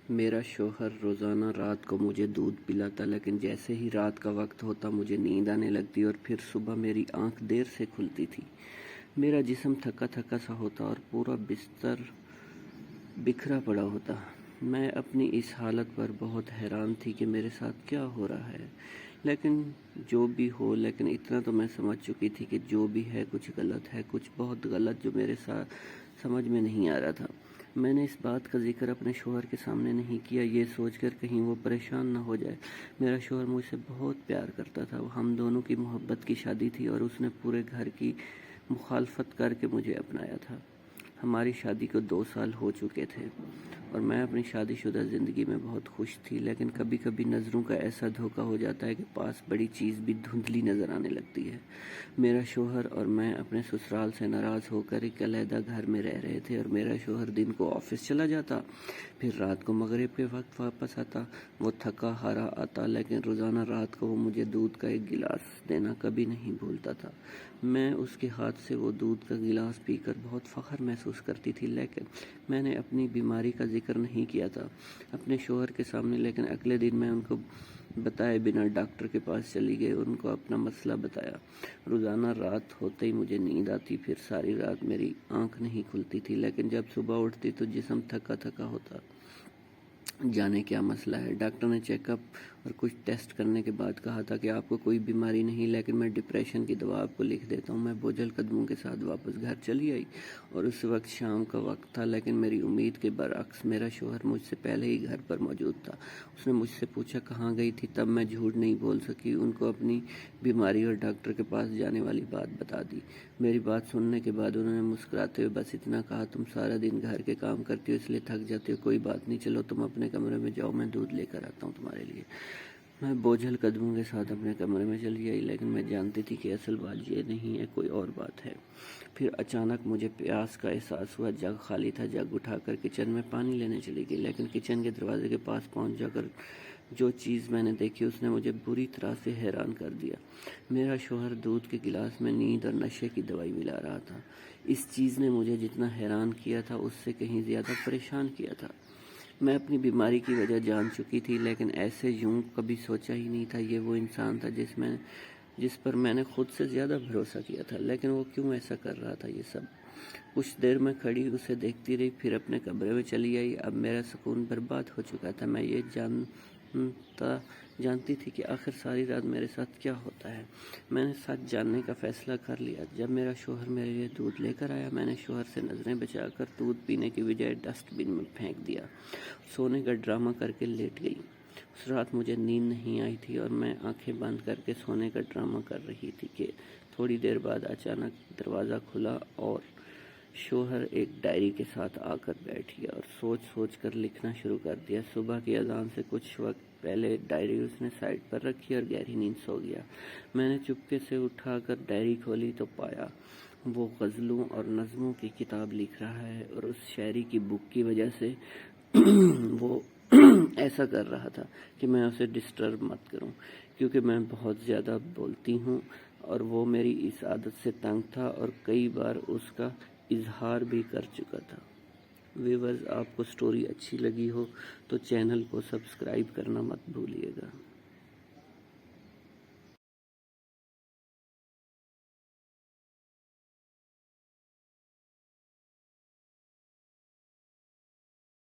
میرا شوہر روزانہ رات کو مجھے دودھ پلاتا، لیکن جیسے ہی رات کا وقت ہوتا مجھے نیند آنے لگتی اور پھر صبح میری آنکھ دیر سے کھلتی تھی۔ میرا جسم تھکا تھکا سا ہوتا اور پورا بستر بکھرا پڑا ہوتا۔ میں اپنی اس حالت پر بہت حیران تھی کہ میرے ساتھ کیا ہو رہا ہے، لیکن اتنا تو میں سمجھ چکی تھی کہ جو بھی ہے کچھ غلط ہے، کچھ بہت غلط جو میرے ساتھ سمجھ میں نہیں آ رہا تھا۔ میں نے اس بات کا ذکر اپنے شوہر کے سامنے نہیں کیا، یہ سوچ کر کہیں وہ پریشان نہ ہو جائے۔ میرا شوہر مجھ سے بہت پیار کرتا تھا، ہم دونوں کی محبت کی شادی تھی اور اس نے پورے گھر کی مخالفت کر کے مجھے اپنایا تھا۔ ہماری شادی کو 2 سال ہو چکے تھے اور میں اپنی شادی شدہ زندگی میں بہت خوش تھی، لیکن کبھی کبھی نظروں کا ایسا دھوکہ ہو جاتا ہے کہ پاس بڑی چیز بھی دھندلی نظر آنے لگتی ہے۔ میرا شوہر اور میں اپنے سسرال سے ناراض ہو کر ایک علیحدہ گھر میں رہ رہے تھے اور میرا شوہر دن کو آفس چلا جاتا، پھر رات کو مغرب کے وقت واپس آتا۔ وہ تھکا ہارا آتا، لیکن روزانہ رات کو وہ مجھے دودھ کا ایک گلاس دینا کبھی نہیں بھولتا تھا۔ میں اس کے ہاتھ سے وہ دودھ کا گلاس پی کر بہت فخر محسوس کرتی تھی، لیکن میں نے اپنی بیماری کا ذکر نہیں کیا تھا اپنے شوہر کے سامنے۔ لیکن اگلے دن میں ان کو بتائے بنا ڈاکٹر کے پاس چلی گئی، ان کو اپنا مسئلہ بتایا۔ روزانہ رات ہوتے ہی مجھے نیند آتی، پھر ساری رات میری آنکھ نہیں کھلتی تھی، لیکن جب صبح اٹھتی تو جسم تھکا تھکا ہوتا۔ جانے کیا مسئلہ ہے؟ ڈاکٹر نے چیک اپ اور کچھ ٹیسٹ کرنے کے بعد کہا تھا کہ آپ کو کوئی بیماری نہیں، لیکن میں ڈپریشن کی دوا آپ کو لکھ دیتا ہوں۔ میں بوجھل قدموں کے ساتھ واپس گھر چلی آئی اور اس وقت شام کا وقت تھا، لیکن میری امید کے برعکس میرا شوہر مجھ سے پہلے ہی گھر پر موجود تھا۔ اس نے مجھ سے پوچھا کہاں گئی تھی، تب میں جھوٹ نہیں بول سکی، ان کو اپنی بیماری اور ڈاکٹر کے پاس جانے والی بات بتا دی۔ میری بات سننے کے بعد انہوں نے مسکراتے ہوئے بس اتنا کہا، تم سارا دن گھر کے کام کرتی ہو اس لیے تھک جاتی ہو، کوئی بات نہیں، چلو تم اپنے کمرے میں جاؤ، میں دودھ لے کر آتا ہوں تمہارے لیے۔ میں بوجھل قدموں کے ساتھ اپنے کمرے میں چلی آئی، لیکن میں جانتی تھی کہ اصل بات یہ نہیں ہے، کوئی اور بات ہے۔ پھر اچانک مجھے پیاس کا احساس ہوا، جگ خالی تھا، جگ اٹھا کر کچن میں پانی لینے چلی گئی، لیکن کچن کے دروازے کے پاس پہنچ جا کر جو چیز میں نے دیکھی اس نے مجھے بری طرح سے حیران کر دیا۔ میرا شوہر دودھ کے گلاس میں نیند اور نشے کی دوائی ملا رہا تھا۔ اس چیز نے مجھے جتنا حیران کیا تھا اس سے کہیں زیادہ پریشان کیا تھا۔ میں اپنی بیماری کی وجہ جان چکی تھی، لیکن ایسے یوں کبھی سوچا ہی نہیں تھا۔ یہ وہ انسان تھا جس پر میں نے خود سے زیادہ بھروسہ کیا تھا، لیکن وہ کیوں ایسا کر رہا تھا یہ سب؟ کچھ دیر میں کھڑی اسے دیکھتی رہی، پھر اپنے کمرے میں چلی آئی۔ اب میرا سکون برباد ہو چکا تھا۔ میں یہ جانتی تھی کہ آخر ساری رات میرے ساتھ کیا ہوتا ہے۔ میں نے سچ جاننے کا فیصلہ کر لیا۔ جب میرا شوہر میرے لیے دودھ لے کر آیا، میں نے شوہر سے نظریں بچا کر دودھ پینے کی بجائے ڈسٹ بن میں پھینک دیا، سونے کا ڈرامہ کر کے لیٹ گئی۔ اس رات مجھے نیند نہیں آئی تھی اور میں آنکھیں بند کر کے سونے کا ڈرامہ کر رہی تھی کہ تھوڑی دیر بعد اچانک دروازہ کھلا اور شوہر ایک ڈائری کے ساتھ آ کر بیٹھ گیا اور سوچ کر لکھنا شروع کر دیا۔ صبح کی اذان سے کچھ وقت پہلے ڈائری اس نے سائڈ پر رکھی اور گہری نیند سو گیا۔ میں نے چپکے سے اٹھا کر ڈائری کھولی تو پایا وہ غزلوں اور نظموں کی کتاب لکھ رہا ہے، اور اس شاعری کی بک کی وجہ سے وہ ایسا کر رہا تھا کہ میں اسے ڈسٹرب مت کروں، کیونکہ میں بہت زیادہ بولتی ہوں اور وہ میری اس عادت سے تنگ تھا اور کئی بار اس کا اظہار بھی کر چکا تھا۔ ویورز، آپ کو سٹوری اچھی لگی ہو تو چینل کو سبسکرائب کرنا مت بھولیے گا۔